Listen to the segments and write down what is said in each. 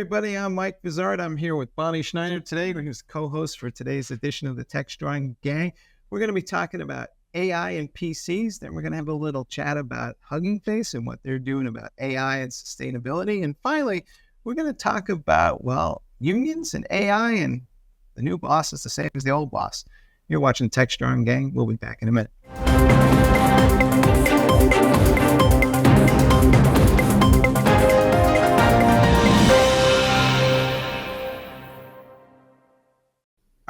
everybody. I'm Mike Vizard. I'm here with Bonnie Schneider today, who's co-host for today's edition of the Techstrong Gang. We're going to be talking about AI and PCs. Then we're going to have a little chat about Hugging Face and what they're doing about AI and sustainability. And finally, we're going to talk about, unions and AI, and the new boss is the same as the old boss. You're watching Techstrong Gang. We'll be back in a minute.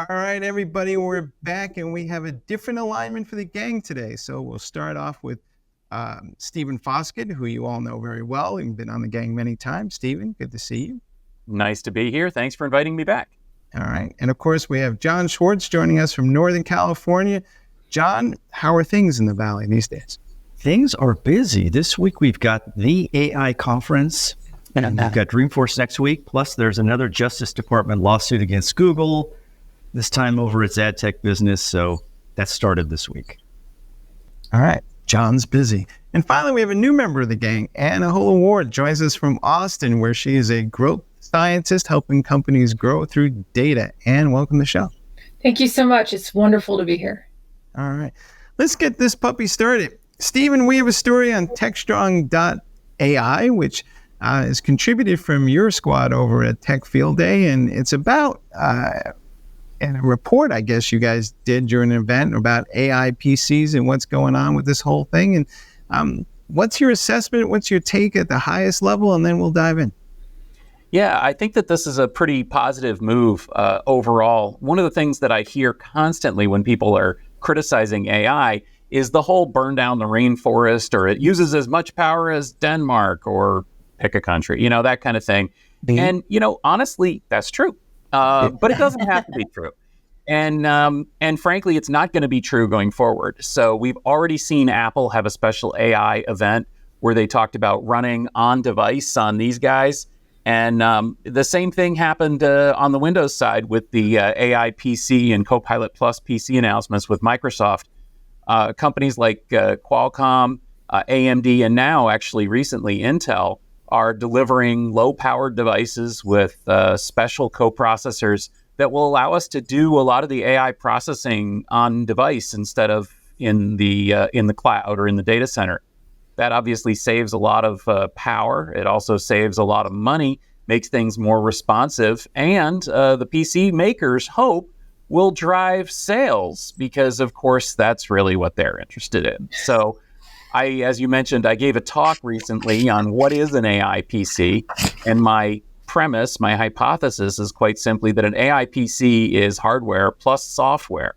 All right, everybody, we're back, and we have a different alignment for the gang today. So we'll start off with Stephen Foskett, who you all know very well. You've been on the gang many times. Stephen, good to see you. Nice to be here. Thanks for inviting me back. All right. And of course, we have John Schwartz joining us from Northern California. John, how are things in the Valley these days? Things are busy. This week, we've got the AI conference, and we've got Dreamforce next week. Plus, there's another Justice Department lawsuit against Google, this time over its ad tech business. So that started this week. All right. John's busy. And finally, we have a new member of the gang. Ahola Ward joins us from Austin, where she is a growth scientist helping companies grow through data. Anne, welcome to the show. Thank you so much. It's wonderful to be here. All right. Let's get this puppy started. Stephen, we have a story on Techstrong.ai, which is contributed from your squad over at Tech Field Day. And it's about and a report, I guess, you guys did during an event about AI PCs and what's going on with this whole thing. And what's your assessment? What's your take at the highest level? And then we'll dive in. Yeah, I think that this is a pretty positive move overall. One of the things that I hear constantly when people are criticizing AI is the whole burn down the rainforest, or it uses as much power as Denmark, or pick a country, that kind of thing. And, honestly, that's true. But it doesn't have to be true. And frankly, it's not going to be true going forward. So we've already seen Apple have a special AI event where they talked about running on device on these guys. And the same thing happened on the Windows side with the AI PC and Copilot Plus PC announcements with Microsoft. Companies like Qualcomm, AMD, and now actually recently Intel are delivering low-powered devices with special coprocessors that will allow us to do a lot of the AI processing on device instead of in the cloud or in the data center. That obviously saves a lot of power. It also saves a lot of money, makes things more responsive, and the PC makers hope will drive sales because, of course, that's really what they're interested in. So as you mentioned, I gave a talk recently on what is an AI PC, and my premise, my hypothesis is quite simply that an AI PC is hardware plus software.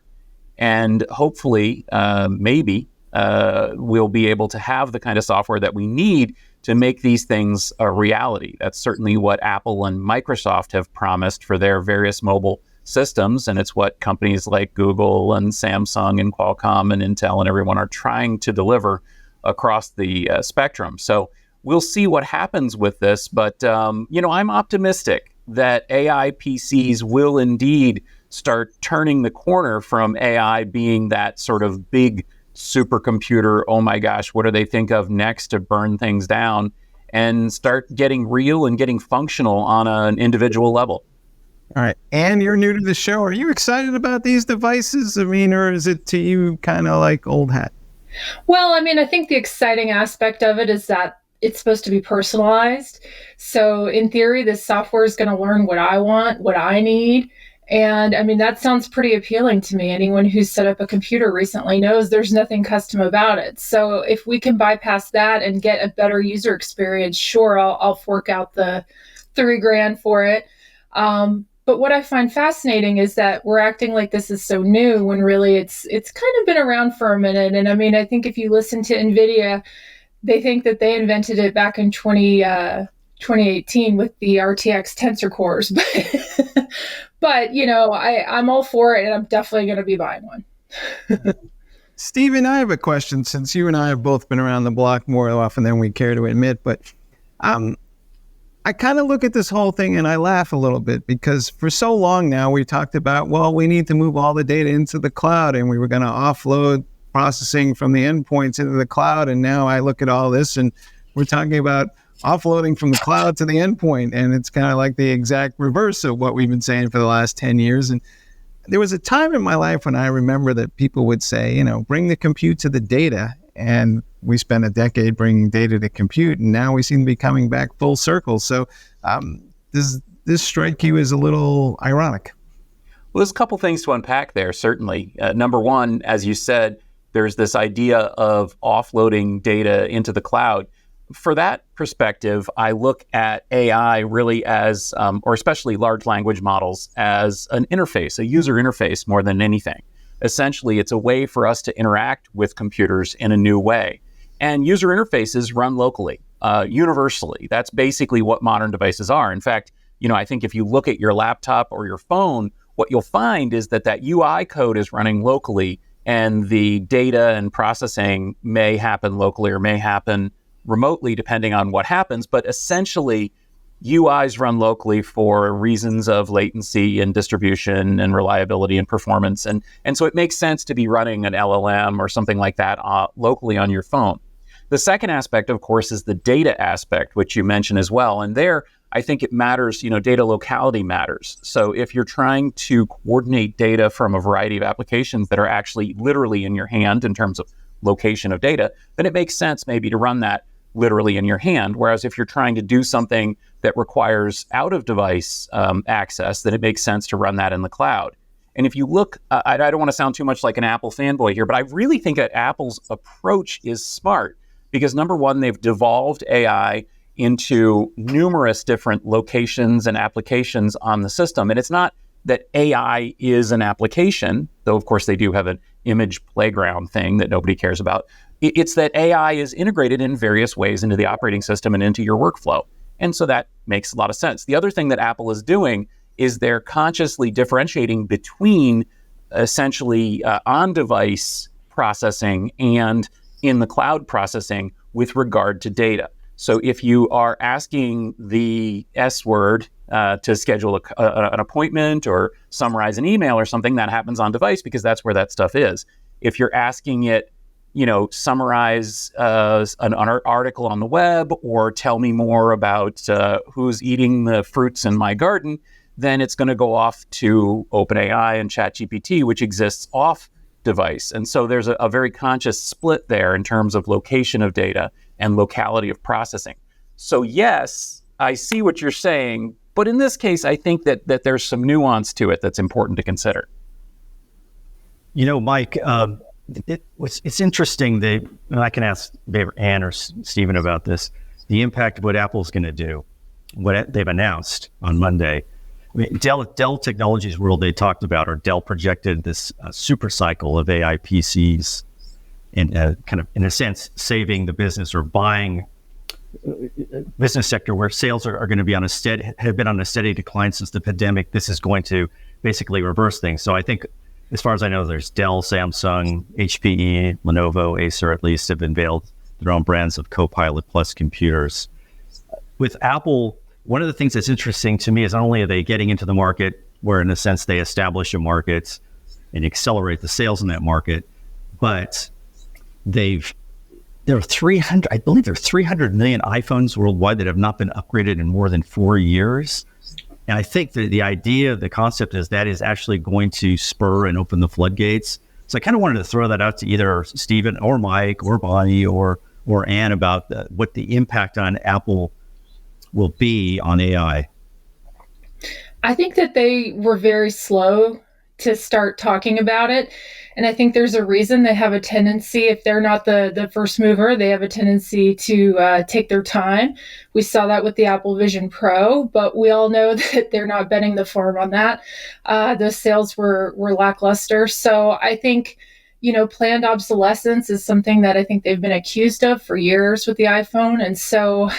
And hopefully, maybe, we'll be able to have the kind of software that we need to make these things a reality. That's certainly what Apple and Microsoft have promised for their various mobile systems, and it's what companies like Google and Samsung and Qualcomm and Intel and everyone are trying to deliver across the spectrum. So we'll see what happens with this, but I'm optimistic that AI PCs will indeed start turning the corner from AI being that sort of big supercomputer, oh my gosh, what do they think of next to burn things down, and start getting real and getting functional on an individual level. All right. Anne, you're new to the show. Are you excited about these devices? Or is it to you kind of like old hat? Well, I think the exciting aspect of it is that it's supposed to be personalized. So in theory, this software is going to learn what I want, what I need. And that sounds pretty appealing to me. Anyone who's set up a computer recently knows there's nothing custom about it. So if we can bypass that and get a better user experience, sure, I'll fork out the $3,000 for it. But what I find fascinating is that we're acting like this is so new when really it's kind of been around for a minute. And I think if you listen to NVIDIA, they think that they invented it back in 2018 with the RTX tensor cores. But I'm all for it, and I'm definitely going to be buying one. Stephen, I have a question, since you and I have both been around the block more often than we care to admit, but I kind of look at this whole thing and I laugh a little bit, because for so long now we talked about, we need to move all the data into the cloud, and we were going to offload processing from the endpoints into the cloud. And now I look at all this and we're talking about offloading from the cloud to the endpoint. And it's kind of like the exact reverse of what we've been saying for the last 10 years. And there was a time in my life when I remember that people would say, bring the compute to the data. And we spent a decade bringing data to compute, and now we seem to be coming back full circle. So this strike you is a little ironic. Well, there's a couple things to unpack there, certainly. Number one, as you said, there's this idea of offloading data into the cloud. For that perspective, I look at AI really as, or especially large language models, as an interface, a user interface more than anything. Essentially, it's a way for us to interact with computers in a new way. And user interfaces run locally, universally. That's basically what modern devices are. In fact, I think if you look at your laptop or your phone, what you'll find is that UI code is running locally, and the data and processing may happen locally or may happen remotely, depending on what happens. But essentially, UIs run locally for reasons of latency and distribution and reliability and performance. And so it makes sense to be running an LLM or something like that locally on your phone. The second aspect, of course, is the data aspect, which you mentioned as well. And there, I think it matters, data locality matters. So if you're trying to coordinate data from a variety of applications that are actually literally in your hand in terms of location of data, then it makes sense maybe to run that literally in your hand. Whereas if you're trying to do something that requires out-of-device access, then it makes sense to run that in the cloud. And if you look, I don't want to sound too much like an Apple fanboy here, but I really think that Apple's approach is smart because, number one, they've devolved AI into numerous different locations and applications on the system. And it's not that AI is an application, though, of course, they do have an image playground thing that nobody cares about. It's that AI is integrated in various ways into the operating system and into your workflow. And so that makes a lot of sense. The other thing that Apple is doing is they're consciously differentiating between essentially on-device processing and in the cloud processing with regard to data. So if you are asking the S word to schedule an appointment or summarize an email or something, that happens on device because that's where that stuff is. If you're asking it, summarize an article on the web or tell me more about who's eating the fruits in my garden, then it's going to go off to OpenAI and ChatGPT, which exists off device. And so there's a very conscious split there in terms of location of data and locality of processing. So yes, I see what you're saying, but in this case, I think that there's some nuance to it that's important to consider. Mike, it's interesting. I can ask Ann or Stephen about this, the impact of what Apple's going to do, what they've announced on Monday. I mean, Dell Technologies World, they talked about, or Dell projected this super cycle of AI PCs and kind of, in a sense, saving the business or buying business sector where sales are going to be have been on a steady decline since the pandemic. This is going to basically reverse things. So I think, as far as I know, there's Dell, Samsung, HPE, Lenovo, Acer at least have unveiled their own brands of Copilot Plus computers. With Apple, one of the things that's interesting to me is not only are they getting into the market where, in a sense, they establish a market and accelerate the sales in that market, but there are 300, I believe there are 300 million iPhones worldwide that have not been upgraded in more than 4 years. And I think that the idea, the concept is that is actually going to spur and open the floodgates. So I kind of wanted to throw that out to either Stephen or Mike or Bonnie or Ann about what the impact on Apple will be on AI. I think that they were very slow to start talking about it. And I think there's a reason. They have a tendency, if they're not the first mover, they have a tendency to take their time. We saw that with the Apple Vision Pro, but we all know that they're not betting the farm on that. Those sales were lackluster. So I think, planned obsolescence is something that I think they've been accused of for years with the iPhone. And so,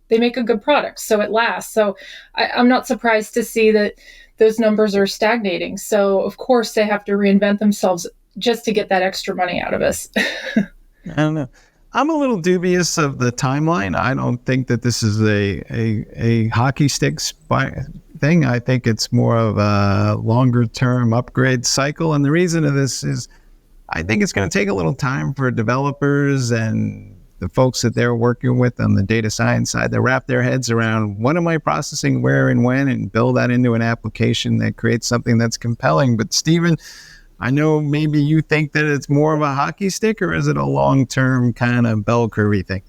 they make a good product, so it lasts. So I'm not surprised to see that those numbers are stagnating. So of course they have to reinvent themselves just to get that extra money out of us. I don't know. I'm a little dubious of the timeline. I don't think that this is a hockey stick thing. I think it's more of a longer term upgrade cycle. And the reason of this is I think it's going to take a little time for developers and the folks that they're working with on the data science side, they wrap their heads around what am I processing, where and when, and build that into an application that creates something that's compelling. But Stephen, I know maybe you think that it's more of a hockey stick, or is it a long-term kind of bell curve thing?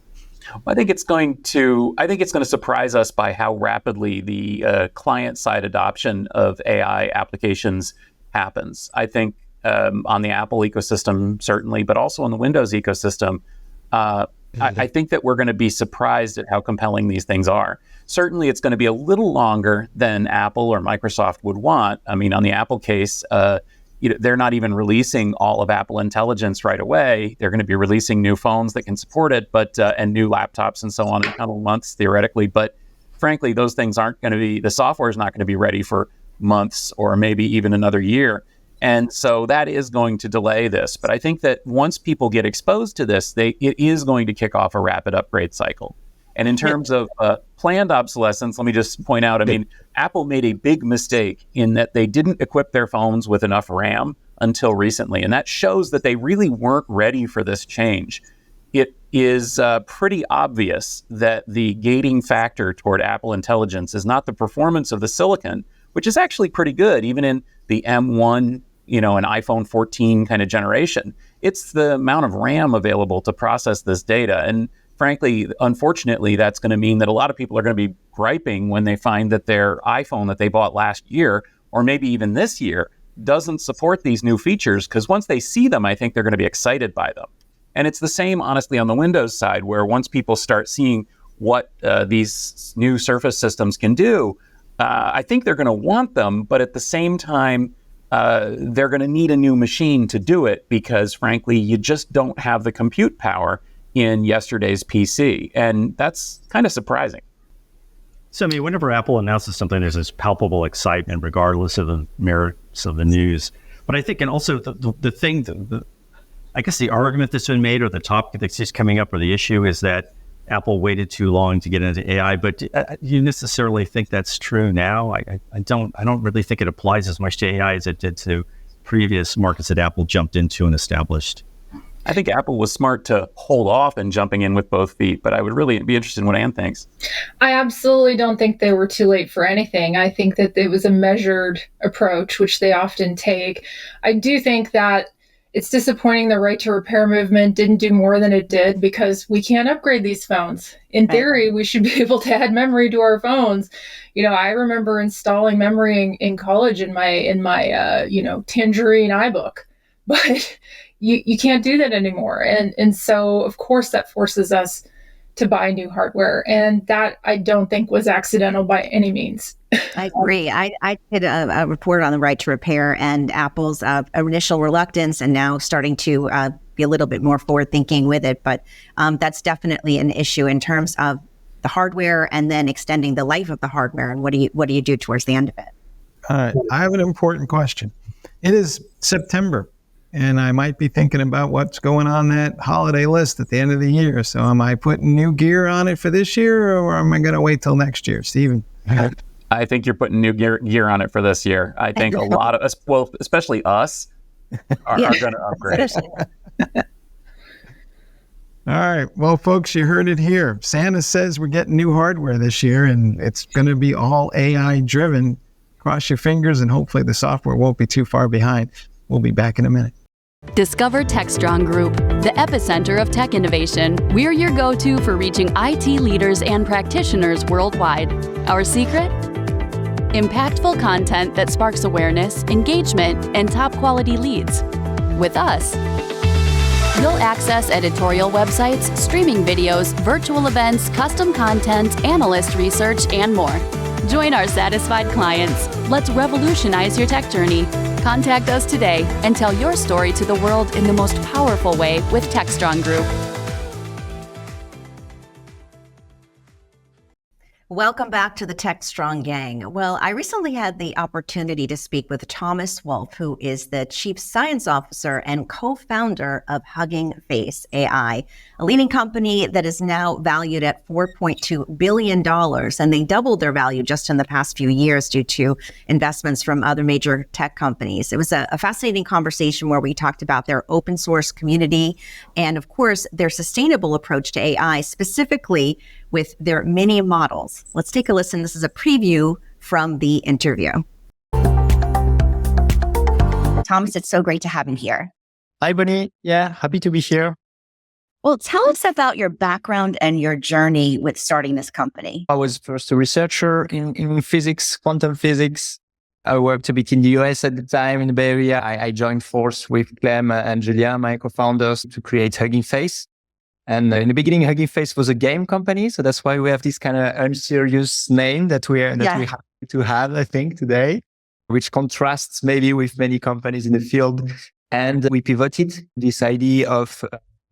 I think it's going to surprise us by how rapidly the client-side adoption of AI applications happens. I think on the Apple ecosystem, certainly, but also on the Windows ecosystem, I think that we're going to be surprised at how compelling these things are. Certainly, it's going to be a little longer than Apple or Microsoft would want. I mean, on the Apple case, they're not even releasing all of Apple Intelligence right away. They're going to be releasing new phones that can support it, and new laptops and so on in a couple of months, theoretically. But frankly, those things the software is not going to be ready for months or maybe even another year. And so that is going to delay this. But I think that once people get exposed to this, it is going to kick off a rapid upgrade cycle. And in terms of planned obsolescence, let me just point out, Apple made a big mistake in that they didn't equip their phones with enough RAM until recently. And that shows that they really weren't ready for this change. It is pretty obvious that the gating factor toward Apple Intelligence is not the performance of the silicon, which is actually pretty good, even in the M1, an iPhone 14 kind of generation. It's the amount of RAM available to process this data. And frankly, unfortunately, that's going to mean that a lot of people are going to be griping when they find that their iPhone that they bought last year, or maybe even this year, doesn't support these new features, because once they see them, I think they're going to be excited by them. And it's the same, honestly, on the Windows side, where once people start seeing what these new Surface systems can do, I think they're going to want them, but at the same time, they're going to need a new machine to do it, because frankly, you just don't have the compute power in yesterday's PC. And that's kind of surprising. So, whenever Apple announces something, there's this palpable excitement, regardless of the merits of the news. But I think, and also the thing, I guess the argument that's been made, or the topic that's just coming up, or the issue, is that Apple waited too long to get into AI. But do you necessarily think that's true now? I don't really think it applies as much to AI as it did to previous markets that Apple jumped into and established. I think Apple was smart to hold off and jumping in with both feet, but I would really be interested in what Anne thinks. I absolutely don't think they were too late for anything. I think that it was a measured approach, which they often take. I do think that it's disappointing the right to repair movement didn't do more than it did, because we can't upgrade these phones. In theory, we should be able to add memory to our phones. I remember installing memory in college in my Tangerine iBook, but you can't do that anymore. And so, of course, that forces us to buy new hardware. And that, I don't think, was accidental by any means. I agree. I did a report on the right to repair and Apple's initial reluctance, and now starting to be a little bit more forward thinking with it. But that's definitely an issue in terms of the hardware, and then extending the life of the hardware. And what do you do towards the end of it? I have an important question. It is September, and I might be thinking about what's going on that holiday list at the end of the year. So am I putting new gear on it for this year, or am I going to wait till next year? Stephen? I think you're putting new gear on it for this year. I think a lot of us, well, especially us, are going to upgrade. All right. Well, folks, you heard it here. Santa says we're getting new hardware this year, and it's going to be all AI driven. Cross your fingers, and hopefully the software won't be too far behind. We'll be back in a minute. Discover Techstrong Group, the epicenter of tech innovation. We're your go-to for reaching IT leaders and practitioners worldwide. Our secret? Impactful content that sparks awareness, engagement, and top-quality leads. With us, you'll access editorial websites, streaming videos, virtual events, custom content, analyst research, and more. Join our satisfied clients. Let's revolutionize your tech journey. Contact us today and tell your story to the world in the most powerful way with Techstrong Group. Welcome back to the Techstrong gang. Well, I recently had the opportunity to speak with Thomas Wolf, who is the Chief Science Officer and co-founder of Hugging Face AI, a leading company that is now valued at $4.2 billion. And they doubled their value just in the past few years due to investments from other major tech companies. It was a fascinating conversation where we talked about their open source community and, of course, their sustainable approach to AI, specifically with their mini models. Let's take a listen. This is a preview from the interview. Thomas, it's so great to have you here. Hi, Bonnie. Yeah, happy to be here. Well, tell us about your background and your journey with starting this company. I was first a researcher in physics, quantum physics. I worked a bit in the US at the time in the Bay Area. I joined force with Clem and Julia, my co-founders, to create Hugging Face. And in the beginning, Hugging Face was a game company. So that's why we have this kind of unserious name that we have to have, I think, today, which contrasts maybe with many companies in the field. And we pivoted this idea of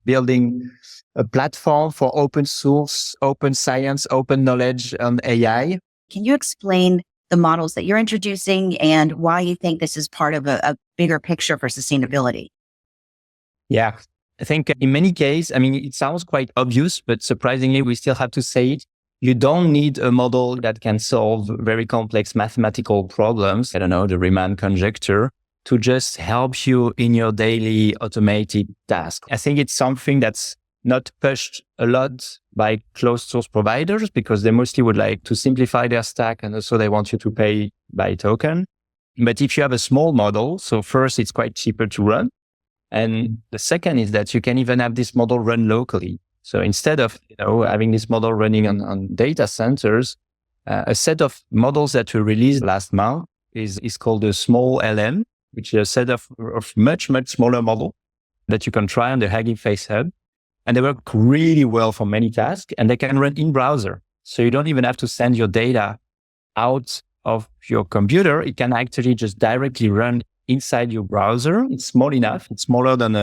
building a platform for open source, open science, open knowledge and AI. Can you explain the models that you're introducing and why you think this is part of a bigger picture for sustainability? Yeah. I think in many cases, I mean, it sounds quite obvious, but surprisingly, we still have to say it. You don't need a model that can solve very complex mathematical problems. I don't know, the Riemann conjecture, to just help you in your daily automated task. I think it's something that's not pushed a lot by closed source providers because they mostly would like to simplify their stack and also they want you to pay by token. But if you have a small model, so first, it's quite cheaper to run. And the second is that you can even have this model run locally. So instead of having this model running on data centers, a set of models that we released last month is called a small LM, which is a set of much, much smaller model that you can try on the Hugging Face Hub. And they work really well for many tasks and they can run in browser. So you don't even have to send your data out of your computer. It can actually just directly run inside your browser. It's small enough. It's smaller than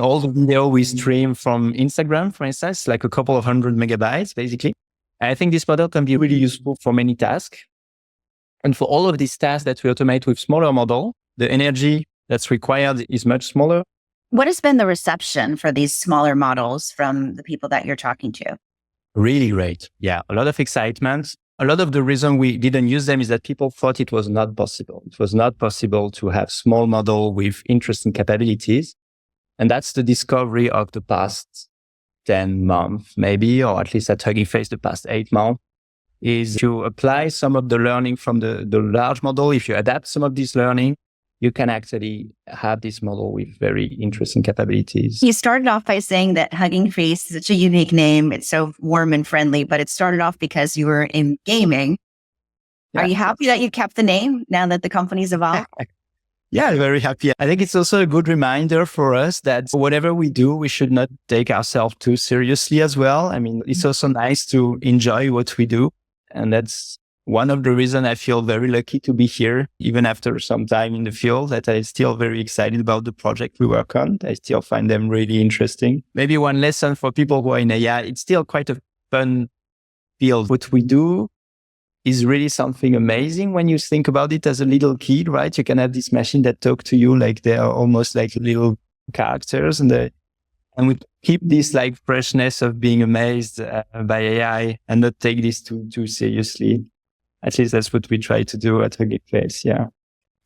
all the video we stream from Instagram, for instance, like a couple of 100 megabytes, basically. And I think this model can be really useful for many tasks. And for all of these tasks that we automate with smaller model, the energy that's required is much smaller. What has been the reception for these smaller models from the people that you're talking to? Really great. Yeah, a lot of excitement. A lot of the reason we didn't use them is that people thought it was not possible. It was not possible to have small model with interesting capabilities. And that's the discovery of the past 10 months, maybe, or at least at Hugging Face, the past 8 months, is to apply some of the learning from the large model. If you adapt some of this learning, you can actually have this model with very interesting capabilities. You started off by saying that Hugging Face is such a unique name. It's so warm and friendly, but it started off because you were in gaming. Yeah. Are you happy that you kept the name now that the company's evolved? Yeah, very happy. I think it's also a good reminder for us that whatever we do, we should not take ourselves too seriously as well. I mean, it's also nice to enjoy what we do. And that's one of the reasons I feel very lucky to be here, even after some time in the field, that I'm still very excited about the project we work on. I still find them really interesting. Maybe one lesson for people who are in AI, it's still quite a fun field. What we do is really something amazing when you think about it as a little kid, right? You can have this machine that talk to you like they are almost like little characters, and we keep this like freshness of being amazed by AI and not take this too seriously. At least that's what we try to do at Hugging Face. Yeah.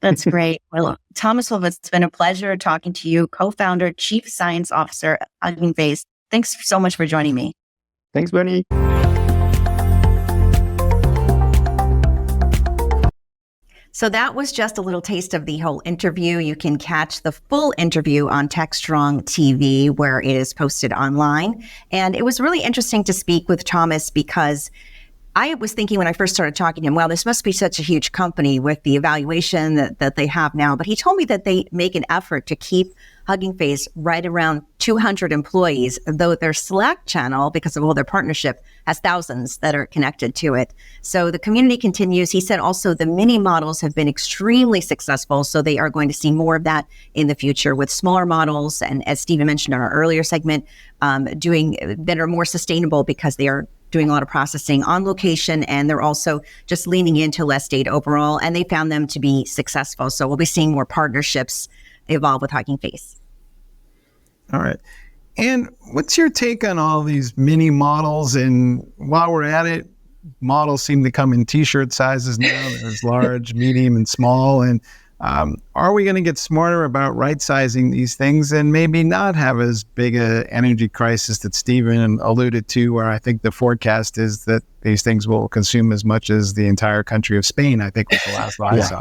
That's great. Well, Thomas Wolf, it's been a pleasure talking to you, co-founder, Chief Science Officer at Hugging Face. Thanks so much for joining me. Thanks, Bernie. So that was just a little taste of the whole interview. You can catch the full interview on Techstrong TV, where it is posted online. And it was really interesting to speak with Thomas because I was thinking when I first started talking to him, well, this must be such a huge company with the evaluation that they have now. But he told me that they make an effort to keep Hugging Face right around 200 employees, though their Slack channel, because of all their partnership, has thousands that are connected to it. So the community continues. He said also the mini models have been extremely successful. So they are going to see more of that in the future with smaller models. And as Stephen mentioned in our earlier segment, doing that are more sustainable because they are doing a lot of processing on location, and they're also just leaning into less data overall, and they found them to be successful. So we'll be seeing more partnerships evolve with Hugging Face. All right. And what's your take on all these mini models? And while we're at it, models seem to come in t-shirt sizes now. There's large, medium, and small. And are we going to get smarter about right-sizing these things and maybe not have as big a energy crisis that Stephen alluded to, where I think the forecast is that these things will consume as much as the entire country of Spain, I think was the last I saw.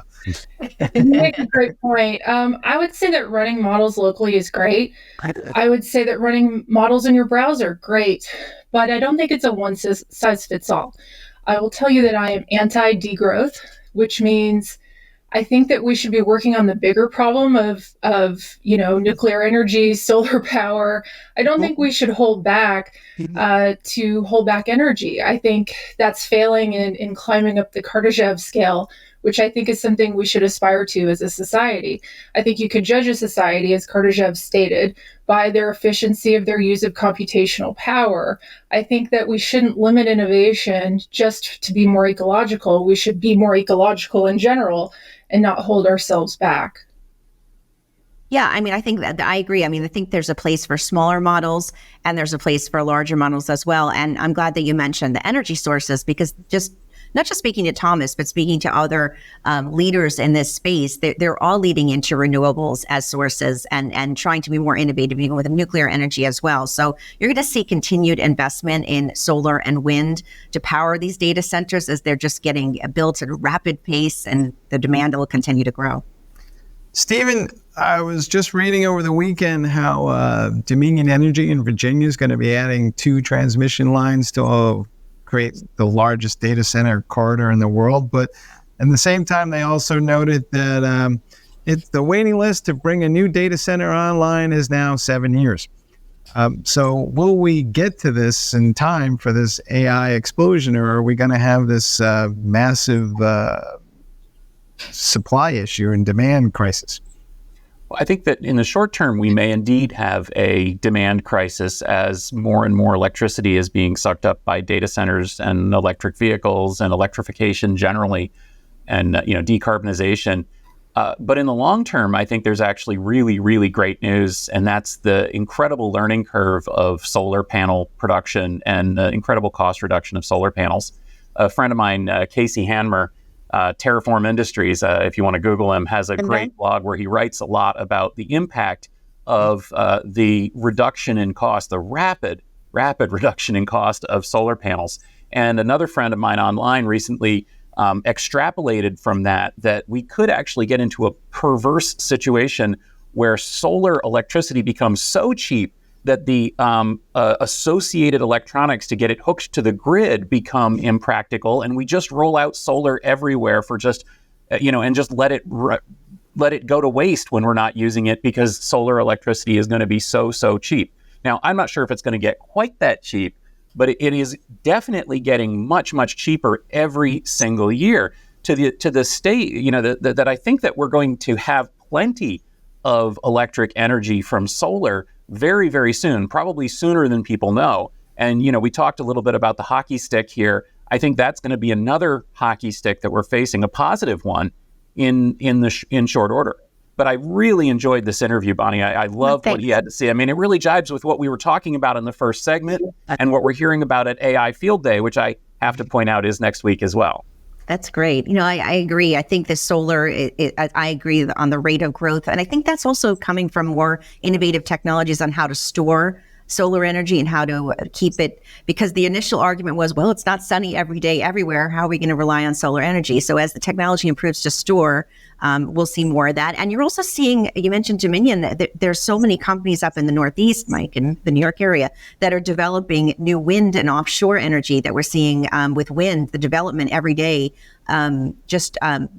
You make a great point. I would say that running models locally is great. I would say that running models in your browser, great. But I don't think it's a one-size-fits-all. I will tell you that I am anti-degrowth, which means I think that we should be working on the bigger problem of nuclear energy, solar power. I don't think we should hold back to hold back energy. I think that's failing in climbing up the Kardashev scale, which I think is something we should aspire to as a society. I think you can judge a society, as Kardashev stated, by their efficiency of their use of computational power. I think that we shouldn't limit innovation just to be more ecological. We should be more ecological in general and not hold ourselves back. Yeah, I mean, I think that I agree. I mean, I think there's a place for smaller models and there's a place for larger models as well. And I'm glad that you mentioned the energy sources, because not just speaking to Thomas, but speaking to other leaders in this space, they're all leading into renewables as sources and trying to be more innovative, even with nuclear energy as well. So you're going to see continued investment in solar and wind to power these data centers as they're just getting built at a rapid pace, and the demand will continue to grow. Stephen, I was just reading over the weekend how Dominion Energy in Virginia is going to be adding 2 transmission lines to create the largest data center corridor in the world. But at the same time, they also noted that the waiting list to bring a new data center online is now 7 years. So will we get to this in time for this AI explosion, or are we going to have this massive supply issue and demand crisis? Well, I think that in the short term, we may indeed have a demand crisis as more and more electricity is being sucked up by data centers and electric vehicles and electrification generally, and decarbonization. But in the long term, I think there's actually really, really great news, and that's the incredible learning curve of solar panel production and the incredible cost reduction of solar panels. A friend of mine, Casey Hanmer, Terraform Industries, if you want to Google him, has a great blog where he writes a lot about the impact of the reduction in cost, the rapid reduction in cost of solar panels. And another friend of mine online recently extrapolated from that we could actually get into a perverse situation where solar electricity becomes so cheap that the associated electronics to get it hooked to the grid become impractical, and we just roll out solar everywhere for just, and just let it go to waste when we're not using it, because solar electricity is going to be so cheap. Now, I'm not sure if it's going to get quite that cheap, but it is definitely getting much cheaper every single year to the state, that I think that we're going to have plenty of electric energy from solar very, very soon, probably sooner than people know. And, we talked a little bit about the hockey stick here. I think that's going to be another hockey stick that we're facing, a positive one in short order. But I really enjoyed this interview, Bonnie. I loved what he had to say. I mean, it really jives with what we were talking about in the first segment and what we're hearing about at AI Field Day, which I have to point out is next week as well. That's great. I agree. I think the solar, I agree on the rate of growth. And I think that's also coming from more innovative technologies on how to store solar energy and how to keep it, because the initial argument was, well, it's not sunny every day everywhere. How are we going to rely on solar energy? So as the technology improves to store, we'll see more of that. And you're also seeing, you mentioned Dominion, there's so many companies up in the Northeast, Mike, in the New York area, that are developing new wind and offshore energy that we're seeing with wind. The development every day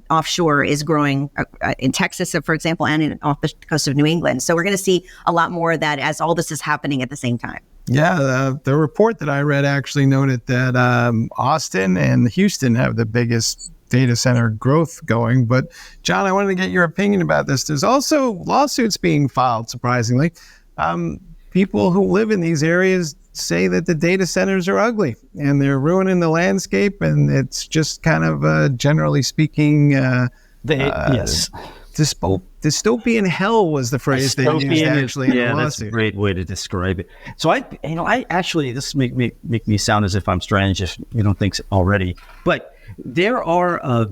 offshore is growing in Texas, for example, and off the coast of New England. So we're going to see a lot more of that as all this is happening at the same time. Yeah, the report that I read actually noted that Austin and Houston have the biggest data center growth going. But John, I wanted to get your opinion about this. There's also lawsuits being filed, surprisingly. people who live in these areas say that the data centers are ugly and they're ruining the landscape, and it's just kind of generally speaking, yes. Dystopian hell was the phrase they used actually in the lawsuit. That's a great way to describe it. So I actually, this make me sound as if I'm strange if you don't think so already, but there are,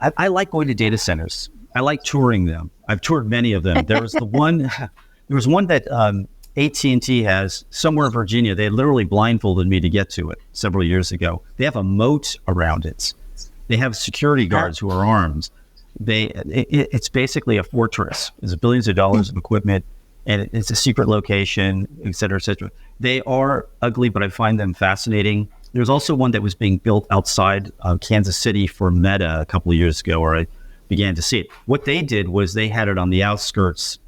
I like going to data centers. I like touring them. I've toured many of them. There was one that AT&T has somewhere in Virginia. They literally blindfolded me to get to it several years ago. They have a moat around it. They have security guards who are armed. It's basically a fortress. There's billions of dollars of equipment, and it's a secret location, et cetera, et cetera. They are ugly, but I find them fascinating. There's also one that was being built outside Kansas City for Meta a couple of years ago, where I began to see it. What they did was they had it on the outskirts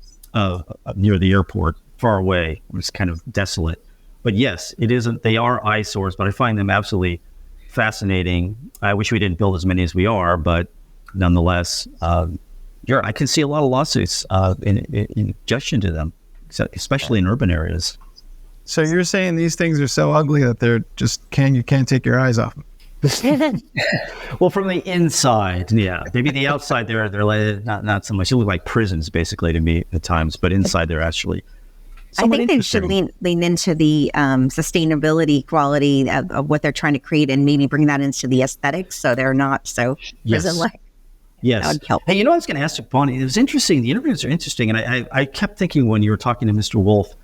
near the airport, far away. It was kind of desolate. But yes, it isn't. They are eyesores, but I find them absolutely fascinating. I wish we didn't build as many as we are, but nonetheless, I can see a lot of lawsuits in ingestion to them, especially in urban areas. So you're saying these things are so ugly that they're just you can't take your eyes off them. Well, from the inside, yeah. Maybe the outside they're like, not so much. They look like prisons basically to me at times, but inside they're actually. I think they should lean into the sustainability quality of what they're trying to create, and maybe bring that into the aesthetics, so they're not so prison-like. Yes. That would help. Hey, I was going to ask you, Bonnie, it was interesting. The interviews are interesting. And I kept thinking when you were talking to Mr. Wolf,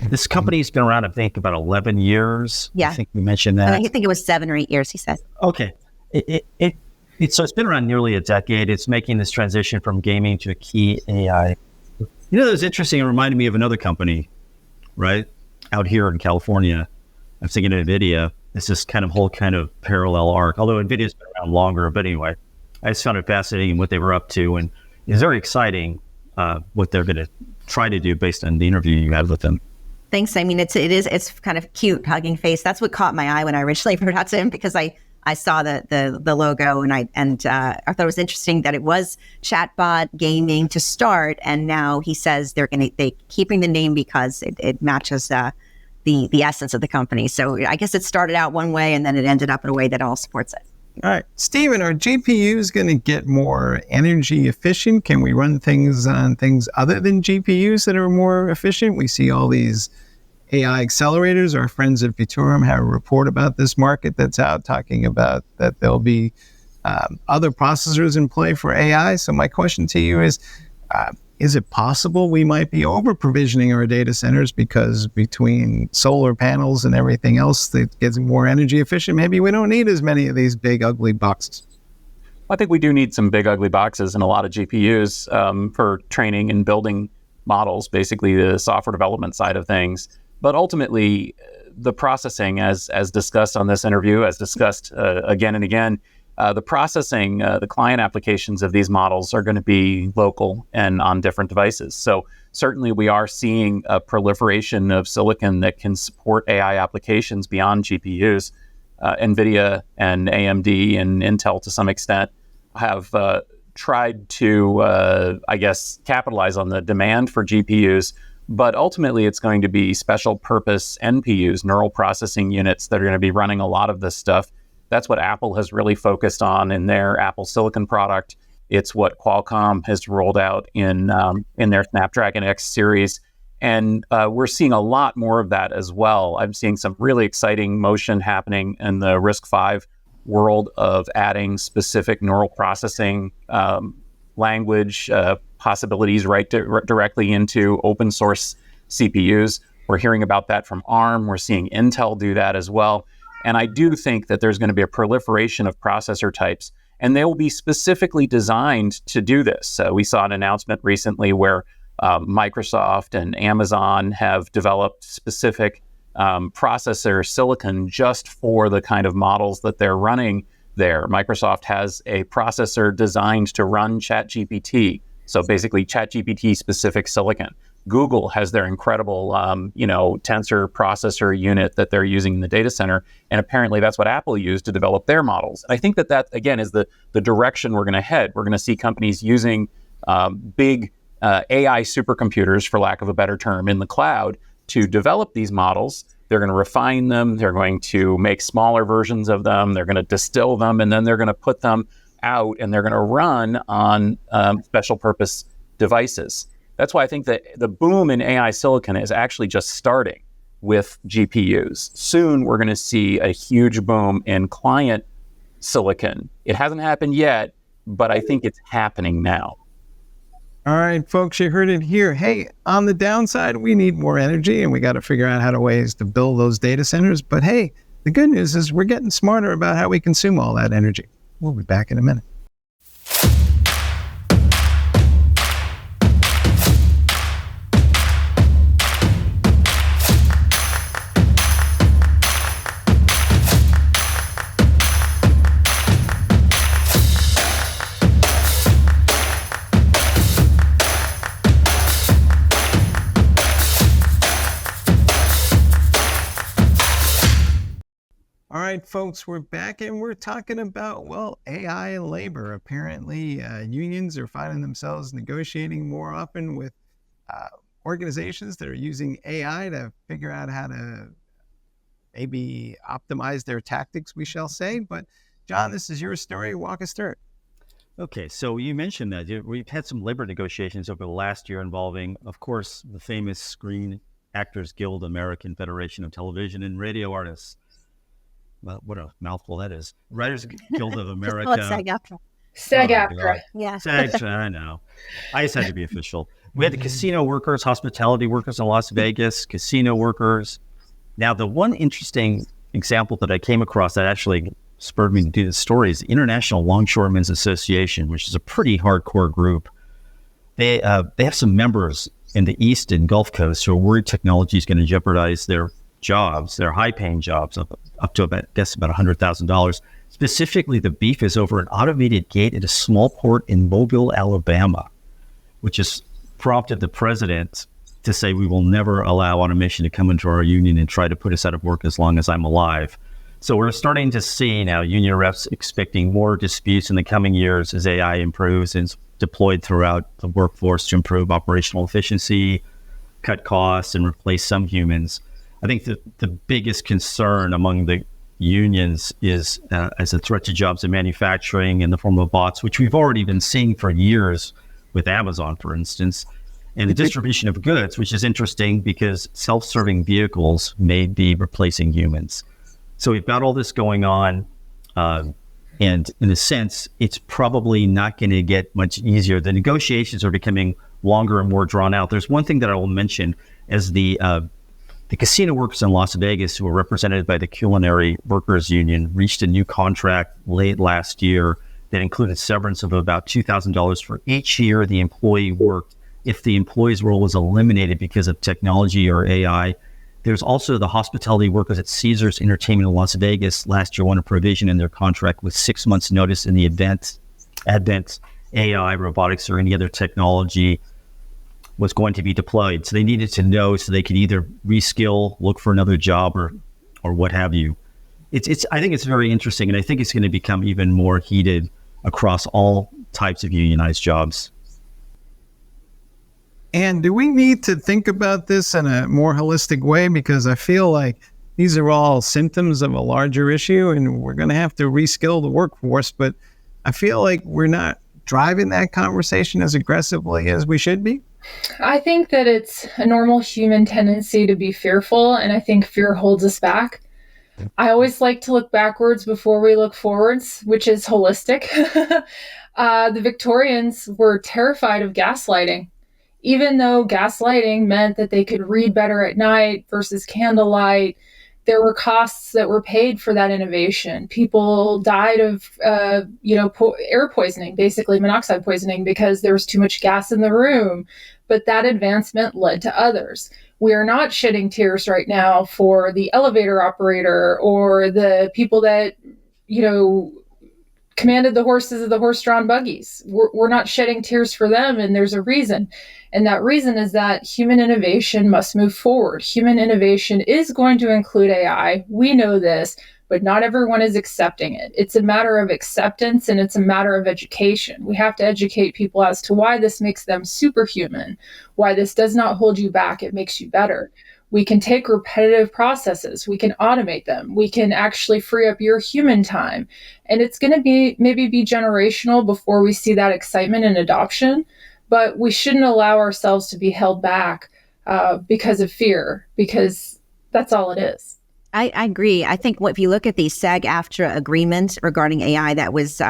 this company's been around, I think, about 11 years. Yeah. I think we mentioned that. I think it was 7 or 8 years, he said. Okay. So it's been around nearly a decade. It's making this transition from gaming to a key AI. That was interesting. It reminded me of another company, right? Out here in California. I'm thinking of NVIDIA. It's this whole parallel arc, although NVIDIA's been around longer. But anyway, I just found it fascinating what they were up to, and it's very exciting what they're going to try to do based on the interview you had with them. Thanks. I mean, it's kind of cute, hugging face. That's what caught my eye when I originally heard out to him, because I saw the logo, and I thought it was interesting that it was chatbot gaming to start, and now he says they're keeping the name because it matches the essence of the company. So I guess it started out one way, and then it ended up in a way that all supports it. All right, Stephen, are GPUs going to get more energy efficient? Can we run things on things other than GPUs that are more efficient? We see all these AI accelerators. Our friends at Futurum have a report about this market that's out, talking about that there'll be other processors in play for AI. So my question to you is it possible we might be over-provisioning our data centers because between solar panels and everything else that gets more energy efficient, maybe we don't need as many of these big, ugly boxes? I think we do need some big, ugly boxes and a lot of GPUs for training and building models, basically the software development side of things. But ultimately, the processing, as discussed on this interview, as discussed again and again, the processing, the client applications of these models are going to be local and on different devices. So certainly we are seeing a proliferation of silicon that can support AI applications beyond GPUs. NVIDIA and AMD and Intel, to some extent, have tried to, capitalize on the demand for GPUs. But ultimately, it's going to be special purpose NPUs, neural processing units, that are going to be running a lot of this stuff. That's what Apple has really focused on in their Apple Silicon product. It's what Qualcomm has rolled out in their Snapdragon X series. And we're seeing a lot more of that as well. I'm seeing some really exciting motion happening in the RISC-V world of adding specific neural processing language possibilities directly into open source CPUs. We're hearing about that from ARM. We're seeing Intel do that as well. And I do think that there's going to be a proliferation of processor types, and they will be specifically designed to do this. We saw an announcement recently where Microsoft and Amazon have developed specific processor silicon just for the kind of models that they're running there. Microsoft has a processor designed to run ChatGPT, so basically ChatGPT specific silicon. Google has their incredible, tensor processor unit that they're using in the data center, and apparently that's what Apple used to develop their models. And I think that again is the direction we're going to head. We're going to see companies using big AI supercomputers, for lack of a better term, in the cloud to develop these models. They're going to refine them. They're going to make smaller versions of them. They're going to distill them, and then they're going to put them out, and they're going to run on special purpose devices. That's why I think that the boom in AI silicon is actually just starting with GPUs. Soon, we're going to see a huge boom in client silicon. It hasn't happened yet, but I think it's happening now. All right, folks, you heard it here. Hey, on the downside, we need more energy, and we got to figure out how to ways to build those data centers. But hey, the good news is we're getting smarter about how we consume all that energy. We'll be back in a minute. All right, folks, we're back and we're talking about, well, AI and labor. Apparently, unions are finding themselves negotiating more often with organizations that are using AI to figure out how to maybe optimize their tactics, we shall say. But John, this is your story. Walk us through it. Okay, so you mentioned that we've had some labor negotiations over the last year involving, of course, the famous Screen Actors Guild, American Federation of Television and Radio Artists. Well, what a mouthful that is. Writers Guild of America. Just call it SAG-AFTRA. SAG-AFTRA. Yeah. SAG-AFTRA, I know. I just had to be official. We had the casino workers, hospitality workers in Las Vegas, casino workers. Now, the one interesting example that I came across that actually spurred me to do this story is the International Longshoremen's Association, which is a pretty hardcore group. They have some members in the East and Gulf Coast who are worried technology is going to jeopardize their jobs, their high-paying jobs, up to about $100,000. Specifically, the beef is over an automated gate at a small port in Mobile, Alabama, which has prompted the president to say we will never allow automation to come into our union and try to put us out of work as long as I'm alive. So we're starting to see now union reps expecting more disputes in the coming years as AI improves and is deployed throughout the workforce to improve operational efficiency, cut costs, and replace some humans. I think that the biggest concern among the unions is as a threat to jobs in manufacturing in the form of bots, which we've already been seeing for years with Amazon, for instance, and the distribution of goods, which is interesting because self-serving vehicles may be replacing humans. So we've got all this going on, and in a sense, it's probably not going to get much easier. The negotiations are becoming longer and more drawn out. There's one thing that I will mention as the casino workers in Las Vegas, who are represented by the Culinary Workers Union, reached a new contract late last year that included severance of about $2,000 for each year the employee worked if the employee's role was eliminated because of technology or AI. There's also the hospitality workers at Caesars Entertainment in Las Vegas last year won a provision in their contract with 6 months notice in the advent AI, robotics, or any other technology was going to be deployed. So they needed to know so they could either reskill, look for another job, or what have you. I think it's very interesting, and I think it's going to become even more heated across all types of unionized jobs. And do we need to think about this in a more holistic way? Because I feel like these are all symptoms of a larger issue, and we're going to have to reskill the workforce. But I feel like we're not driving that conversation as aggressively as we should be. I think that it's a normal human tendency to be fearful, and I think fear holds us back. I always like to look backwards before we look forwards, which is holistic. The Victorians were terrified of gaslighting. Even though gaslighting meant that they could read better at night versus candlelight, there were costs that were paid for that innovation. People died of, air poisoning, basically monoxide poisoning, because there was too much gas in the room. But that advancement led to others. We are not shedding tears right now for the elevator operator or the people that, commanded the horses of the horse-drawn buggies. We're not shedding tears for them, and there's a reason. And that reason is that human innovation must move forward. Human innovation is going to include AI. We know this, but not everyone is accepting it. It's a matter of acceptance, and it's a matter of education. We have to educate people as to why this makes them superhuman, why this does not hold you back, it makes you better. We can take repetitive processes, we can automate them, we can actually free up your human time. And it's going to be maybe generational before we see that excitement and adoption, but we shouldn't allow ourselves to be held back because of fear, because that's all it is. I agree. I think if you look at the SAG-AFTRA agreement regarding AI that was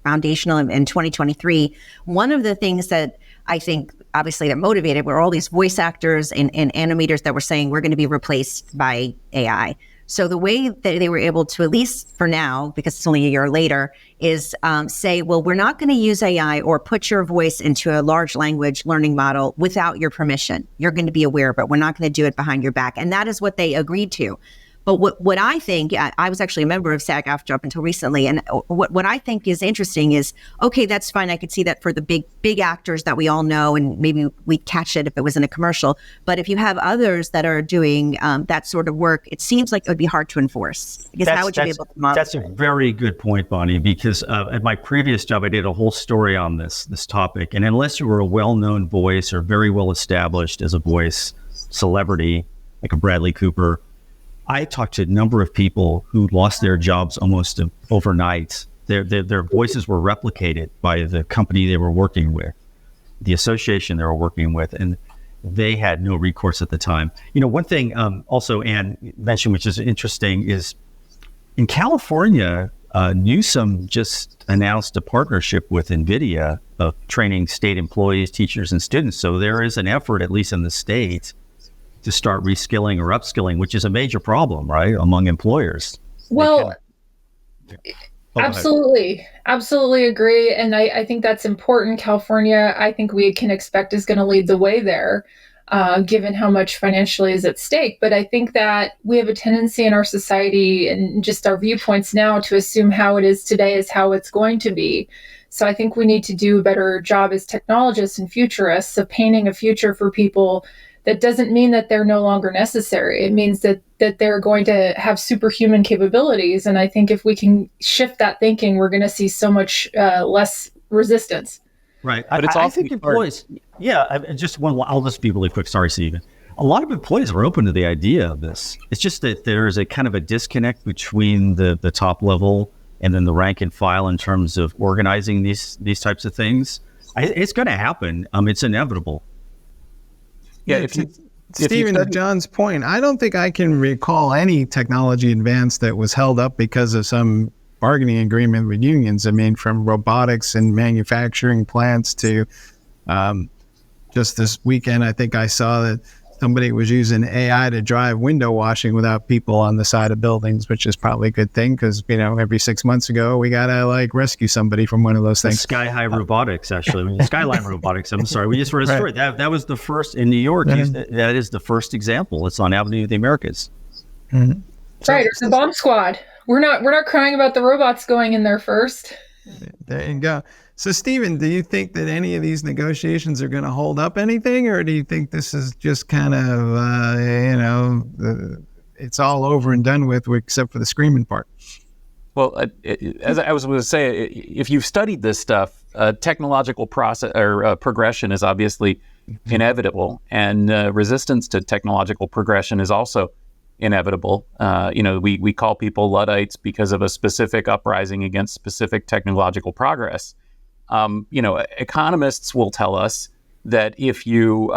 foundational in 2023, one of the things that I think obviously that motivated were all these voice actors and animators that were saying we're going to be replaced by AI. So the way that they were able to, at least for now, because it's only a year later, is say, well, we're not going to use AI or put your voice into a large language learning model without your permission. You're going to be aware, but we're not going to do it behind your back. And that is what they agreed to. But what I think, I was actually a member of SAG-AFTRA up until recently, and what I think is interesting is, okay, that's fine. I could see that for the big actors that we all know, and maybe we'd catch it if it was in a commercial. But if you have others that are doing that sort of work, it seems like it would be hard to enforce. Because how would you be able to monitor? That's a very good point, Bonnie, because at my previous job, I did a whole story on this topic. And unless you were a well-known voice or very well established as a voice celebrity, like a Bradley Cooper, I talked to a number of people who lost their jobs almost overnight. Their voices were replicated by the company they were working with, the association they were working with, and they had no recourse at the time. You know, one thing also Anne mentioned, which is interesting, is in California, Newsom just announced a partnership with NVIDIA of training state employees, teachers, and students. So there is an effort, at least in the state, to start reskilling or upskilling, which is a major problem, right, among employers. Well, absolutely agree. And I think that's important. California, I think we can expect is going to lead the way there, given how much financially is at stake. But I think that we have a tendency in our society and just our viewpoints now to assume how it is today is how it's going to be. So I think we need to do a better job as technologists and futurists of painting a future for people that doesn't mean that they're no longer necessary. It means that they're going to have superhuman capabilities. And I think if we can shift that thinking, we're going to see so much less resistance. Right. But I think employees, I'll just be really quick. Sorry, Stephen. A lot of employees are open to the idea of this. It's just that there is a kind of a disconnect between the top level and then the rank and file in terms of organizing these types of things. It's going to happen. It's inevitable. Yeah, Stephen, to John's point, I don't think I can recall any technology advance that was held up because of some bargaining agreement with unions. I mean, from robotics and manufacturing plants to just this weekend, I think I saw that somebody was using AI to drive window washing without people on the side of buildings, which is probably a good thing because, you know, every 6 months ago, we got to rescue somebody from one of those things. Sky High Robotics, actually. Skyline Robotics, I'm sorry. We just read a story. Right. That was the first in New York. That is the first example. It's on Avenue of the Americas. Mm-hmm. Right, or the bomb squad. We're not crying about the robots going in there first. There you go. So, Stephen, do you think that any of these negotiations are going to hold up anything, or do you think this is just kind of, it's all over and done with except for the screaming part? Well, as I was going to say, if you've studied this stuff, technological process or progression is obviously inevitable, and resistance to technological progression is also inevitable. We call people Luddites because of a specific uprising against specific technological progress. Economists will tell us that if you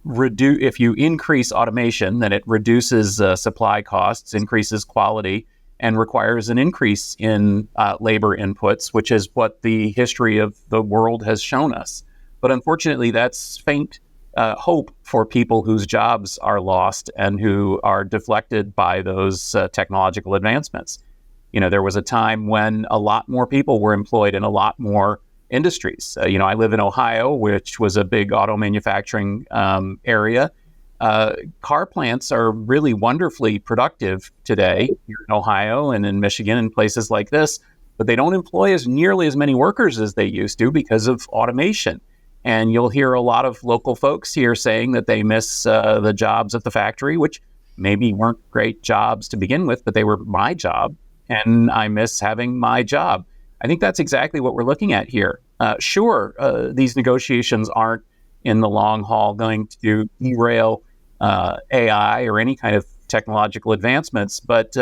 increase automation, then it reduces supply costs, increases quality, and requires an increase in labor inputs, which is what the history of the world has shown us. But unfortunately, that's faint hope for people whose jobs are lost and who are deflected by those technological advancements. There was a time when a lot more people were employed in a lot more industries. I live in Ohio, which was a big auto manufacturing area. Car plants are really wonderfully productive today here in Ohio and in Michigan and places like this, but they don't employ nearly as many workers as they used to because of automation. And you'll hear a lot of local folks here saying that they miss the jobs at the factory, which maybe weren't great jobs to begin with, but they were my job, and I miss having my job. I think that's exactly what we're looking at here. These negotiations aren't in the long haul going to derail AI or any kind of technological advancements. But,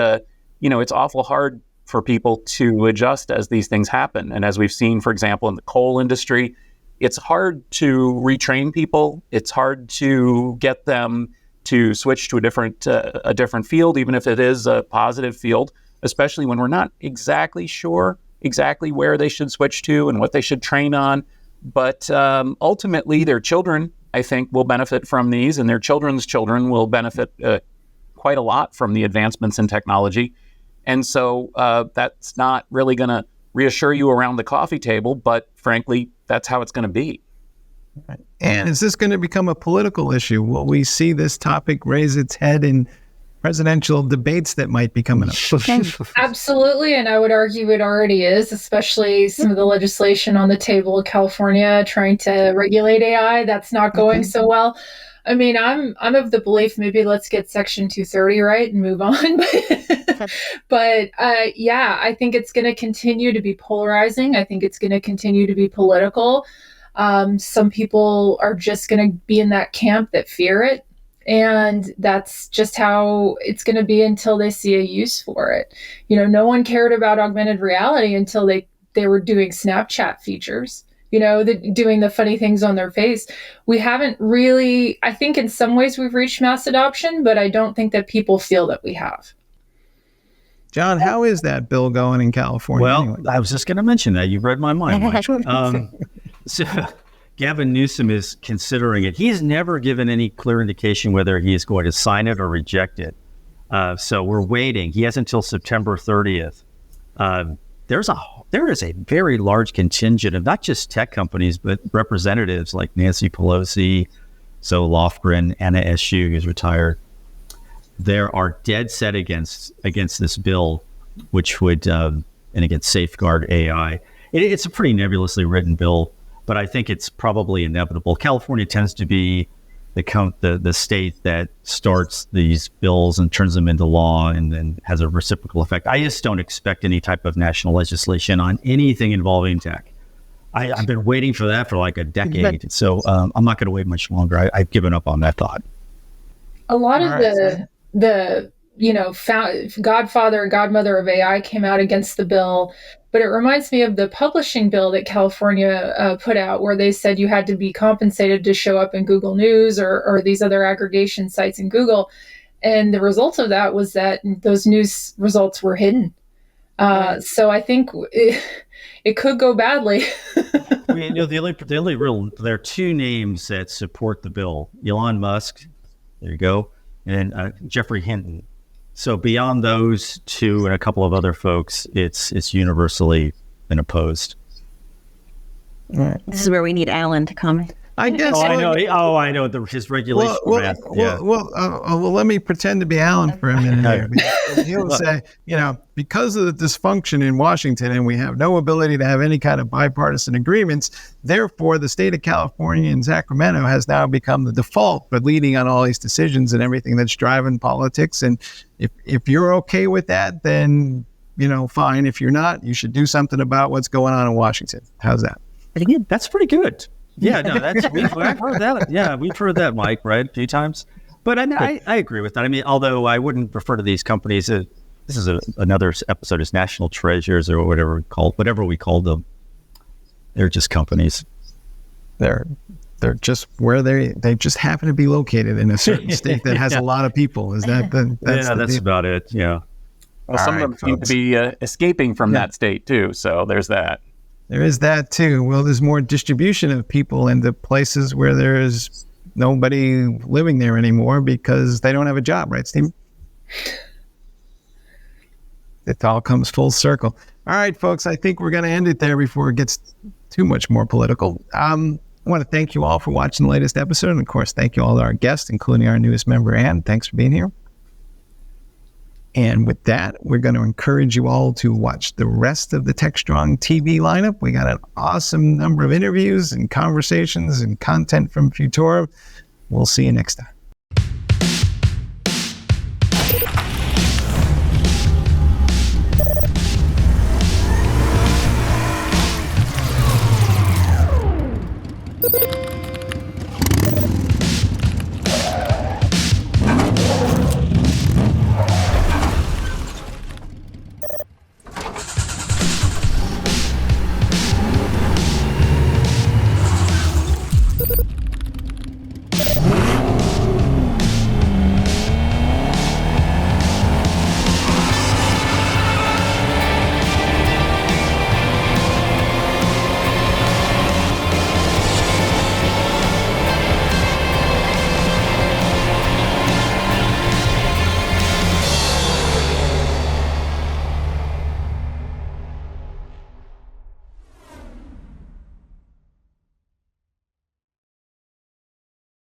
it's awful hard for people to adjust as these things happen. And as we've seen, for example, in the coal industry, it's hard to retrain people. It's hard to get them to switch to a different field, even if it is a positive field, especially when we're not exactly sure exactly where they should switch to and what they should train on. But ultimately, their children, I think, will benefit from these, and their children's children will benefit quite a lot from the advancements in technology. And so that's not really going to reassure you around the coffee table, but frankly, that's how it's going to be. And is this going to become a political issue? Will we see this topic raise its head in presidential debates that might be coming up? Absolutely. And I would argue it already is, especially some of the legislation on the table in California trying to regulate AI. That's not going so well. I mean, I'm of the belief maybe let's get Section 230 right and move on. But I think it's going to continue to be polarizing. I think it's going to continue to be political. Some people are just going to be in that camp that fear it. And that's just how it's going to be until they see a use for it. No one cared about augmented reality until they were doing Snapchat features, doing the funny things on their face. We haven't really, I think in some ways we've reached mass adoption, but I don't think that people feel that we have. John, how is that bill going in California? Well, anyway? I was just going to mention that. You read my mind, Mike. So Gavin Newsom is considering it. He's never given any clear indication whether he is going to sign it or reject it. So we're waiting. He has until September 30th. There is a very large contingent of not just tech companies, but representatives like Nancy Pelosi, Zoe Lofgren, Anna Eshoo, who's retired. There are dead set against this bill, which would, and against safeguard AI. It's a pretty nebulously written bill, but I think it's probably inevitable. California tends to be the state that starts these bills and turns them into law and then has a reciprocal effect. I just don't expect any type of national legislation on anything involving tech. I've been waiting for that for like a decade. So I'm not going to wait much longer. I've given up on that thought. A lot of the godfather and godmother of AI came out against the bill, but it reminds me of the publishing bill that California put out, where they said you had to be compensated to show up in Google News or these other aggregation sites in Google. And the result of that was that those news results were hidden. So I think it could go badly. There are two names that support the bill: Elon Musk, there you go, and Jeffrey Hinton. So beyond those two and a couple of other folks, it's universally been opposed. All right. This is where we need Alan to comment. I guess. I know. His regulation. Well, let me pretend to be Alan for a minute here. Because he'll say, because of the dysfunction in Washington and we have no ability to have any kind of bipartisan agreements, therefore the state of California and Sacramento has now become the default for leading on all these decisions and everything that's driving politics. And if you're okay with that, then, fine. If you're not, you should do something about what's going on in Washington. How's that? Pretty good. That's pretty good. Yeah, no, we've heard that. Yeah, we've heard that, Mike, right? A few times. But I agree with that. I mean, although I wouldn't refer to these companies, this is another episode as national treasures or whatever we call them. They're just companies. They're just where they just happen to be located in a certain state that has a lot of people. Is that that's about it. Yeah. Well, some of them seem to be escaping from that state too. So there's that. There is that too. Well, there's more distribution of people into places where there's nobody living there anymore because they don't have a job, right, Steve? It all comes full circle. All right, folks, I think we're going to end it there before it gets too much more political. I want to thank you all for watching the latest episode. And of course, thank you all to our guests, including our newest member, Ann. Thanks for being here. And with that, we're going to encourage you all to watch the rest of the Techstrong TV lineup. We got an awesome number of interviews and conversations and content from Futurum. We'll see you next time.